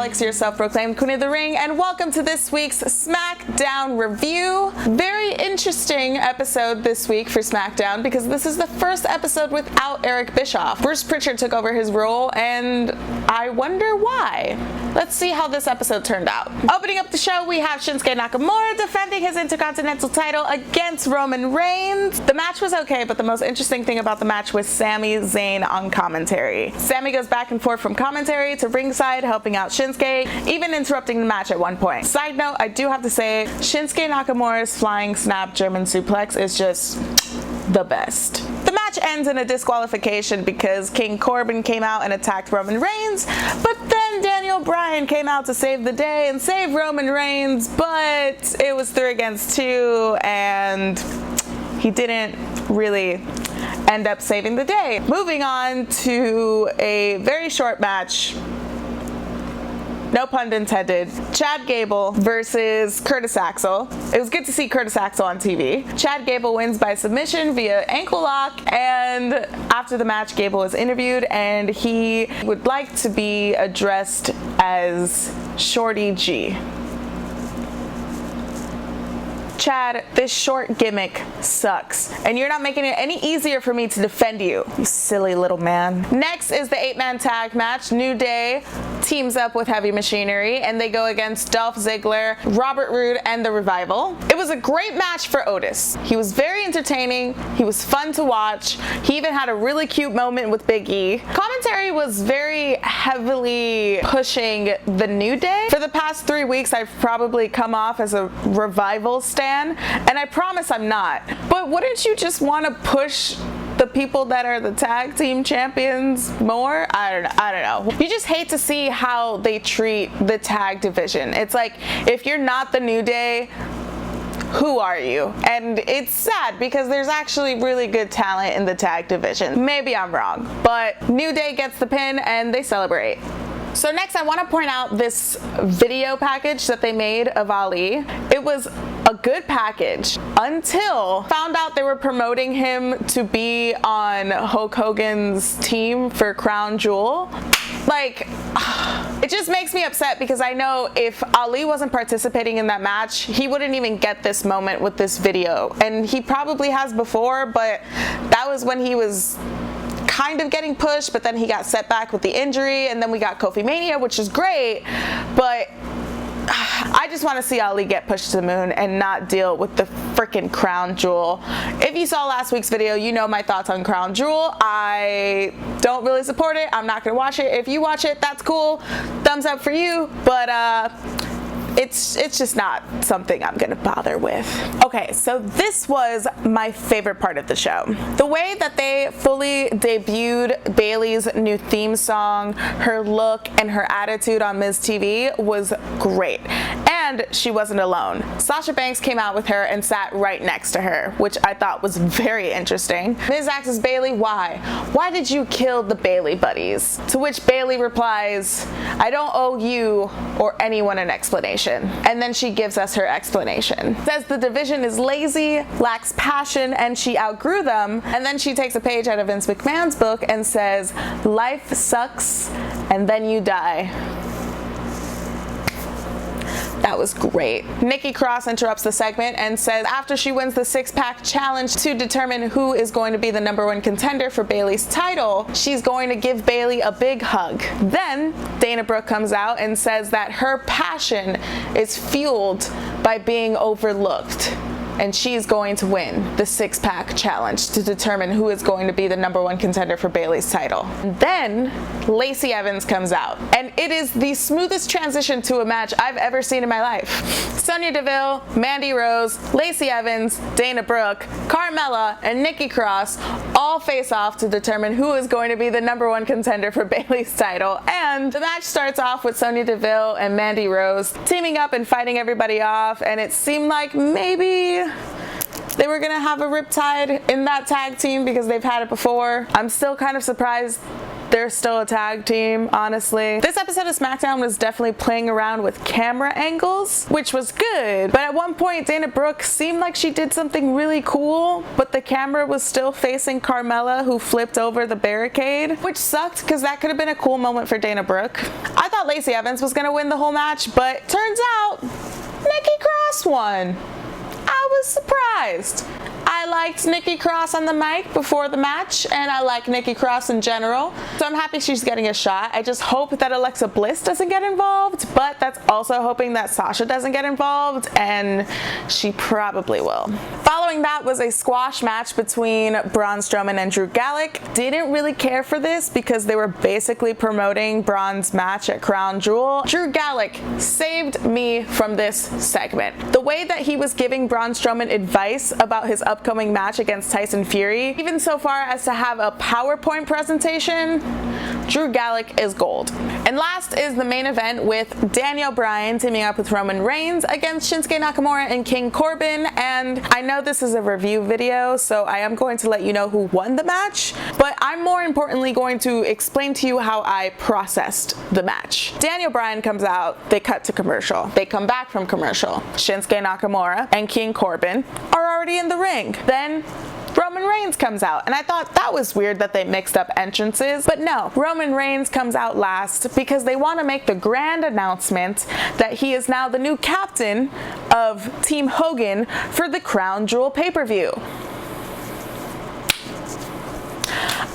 Alex, your self-proclaimed queen of the ring, and welcome to this week's SmackDown review. Very interesting episode this week for SmackDown because this is the first episode without Eric Bischoff. Bruce Pritchard took over his role, and I wonder why. Let's see how this episode turned out. Opening up the show, we have Shinsuke Nakamura defending his Intercontinental title against Roman Reigns. The match was okay, but the most interesting thing about the match was Sami Zayn on commentary. Sami goes back and forth from commentary to ringside, helping out Shinsuke, even interrupting the match at one point. Side note, I do have to say, Shinsuke Nakamura's flying snap German suplex is just the best. The match ends in a disqualification because King Corbin came out and attacked Roman Reigns, but then Daniel Bryan came out to save the day and save Roman Reigns, but it was 3 against 2 and he didn't really end up saving the day. Moving on to a very short match, no pun intended, Chad Gable versus Curtis Axel. It was good to see Curtis Axel on TV. Chad Gable wins by submission via ankle lock, and after the match, Gable was interviewed and he would like to be addressed as Shorty G. Chad, this short gimmick sucks, and you're not making it any easier for me to defend you, you silly little man. Next is the 8-man tag match. New Day teams up with Heavy Machinery, and they go against Dolph Ziggler, Robert Roode, and The Revival. It was a great match for Otis. He was very entertaining, he was fun to watch, he even had a really cute moment with Big E. Commentary was very heavily pushing the New Day. For the past 3 weeks, I've probably come off as a Revival stan, and I promise I'm not. But wouldn't you just want to push the people that are the tag team champions more? I don't know. You just hate to see how they treat the tag division. It's like, if you're not the New Day, who are you? And it's sad because there's actually really good talent in the tag division. Maybe I'm wrong, but New Day gets the pin and they celebrate. So next, I want to point out this video package that they made of Ali. It was a good package until found out they were promoting him to be on Hulk Hogan's team for Crown Jewel. Like, it just makes me upset because I know if Ali wasn't participating in that match, he wouldn't even get this moment with this video. And he probably has before, but that was when he was kind of getting pushed, but then he got set back with the injury, and then we got Kofi Mania, which is great, but I just want to see Ali get pushed to the moon and not deal with the freaking Crown Jewel. If you saw last week's video, you know my thoughts on Crown Jewel. I don't really support it. I'm not gonna watch it. If you watch it, that's cool. Thumbs up for you, but it's just not something I'm gonna bother with. Okay, so this was my favorite part of the show. The way that they fully debuted Bayley's new theme song, her look, and her attitude on Miz TV was great. And she wasn't alone. Sasha Banks came out with her and sat right next to her, which I thought was very interesting. Miz asks Bayley why. Why did you kill the Bayley buddies? To which Bayley replies, I don't owe you or anyone an explanation. And then she gives us her explanation. Says the division is lazy, lacks passion, and she outgrew them. And then she takes a page out of Vince McMahon's book and says, life sucks and then you die. That was great. Nikki Cross interrupts the segment and says after she wins the 6-pack challenge to determine who is going to be the #1 contender for Bayley's title, she's going to give Bayley a big hug. Then Dana Brooke comes out and says that her passion is fueled by being overlooked, and she's going to win the 6-pack challenge to determine who is going to be the #1 contender for Bayley's title. And then Lacey Evans comes out, and it is the smoothest transition to a match I've ever seen in my life. Sonya Deville, Mandy Rose, Lacey Evans, Dana Brooke, Carmella, and Nikki Cross all face off to determine who is going to be the #1 contender for Bayley's title. And the match starts off with Sonya Deville and Mandy Rose teaming up and fighting everybody off, and it seemed like maybe they were gonna have a riptide in that tag team because they've had it before. I'm still kind of surprised they're still a tag team, honestly. This episode of SmackDown was definitely playing around with camera angles, which was good, but at one point Dana Brooke seemed like she did something really cool, but the camera was still facing Carmella, who flipped over the barricade, which sucked because that could have been a cool moment for Dana Brooke. I thought Lacey Evans was gonna win the whole match, but turns out Nikki Cross won. I was surprised. I liked Nikki Cross on the mic before the match, and I like Nikki Cross in general, so I'm happy she's getting a shot. I just hope that Alexa Bliss doesn't get involved, but that's also hoping that Sasha doesn't get involved, and she probably will. Following that was a squash match between Braun Strowman and Drew Gulak. Didn't really care for this because they were basically promoting Braun's match at Crown Jewel. Drew Gulak saved me from this segment. The way that he was giving Braun Strowman advice about his upcoming match against Tyson Fury, even so far as to have a PowerPoint presentation, Drew Gulak is gold. And last is the main event with Daniel Bryan teaming up with Roman Reigns against Shinsuke Nakamura and King Corbin. And I know this is a review video, so I am going to let you know who won the match, but I'm more importantly going to explain to you how I processed the match. Daniel Bryan comes out, they cut to commercial. They come back from commercial. Shinsuke Nakamura and King Corbin are already in the ring. Then Roman Reigns comes out, and I thought that was weird that they mixed up entrances, but no, Roman Reigns comes out last because they want to make the grand announcement that he is now the new captain of Team Hogan for the Crown Jewel pay-per-view.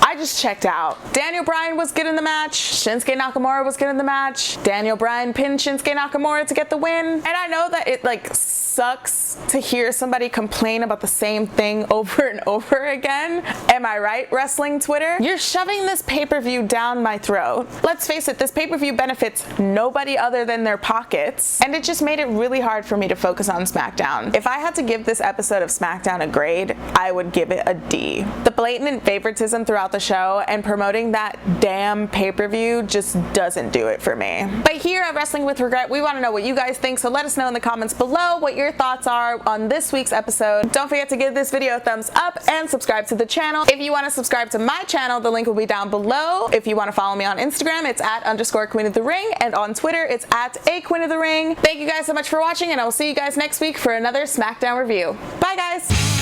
I just checked out. Daniel Bryan was good in the match. Shinsuke Nakamura was good in the match. Daniel Bryan pinned Shinsuke Nakamura to get the win. And I know that it sucks to hear somebody complain about the same thing over and over again. Am I right, wrestling Twitter? You're shoving this pay-per-view down my throat. Let's face it, this pay-per-view benefits nobody other than their pockets, and it just made it really hard for me to focus on SmackDown. If I had to give this episode of SmackDown a grade, I would give it a D. The blatant favoritism throughout the show and promoting that damn pay-per-view just doesn't do it for me. But here at Wrestling with Regret, we want to know what you guys think, so let us know in the comments below what your thoughts are on this week's episode. Don't forget to give this video a thumbs up and subscribe to the channel. If you want to subscribe to my channel, the link will be down below. If you want to follow me on Instagram, it's @_QueenOfTheRing, and on Twitter, it's @AQueenOfTheRing. Thank you guys so much for watching, and I will see you guys next week for another SmackDown review. Bye guys!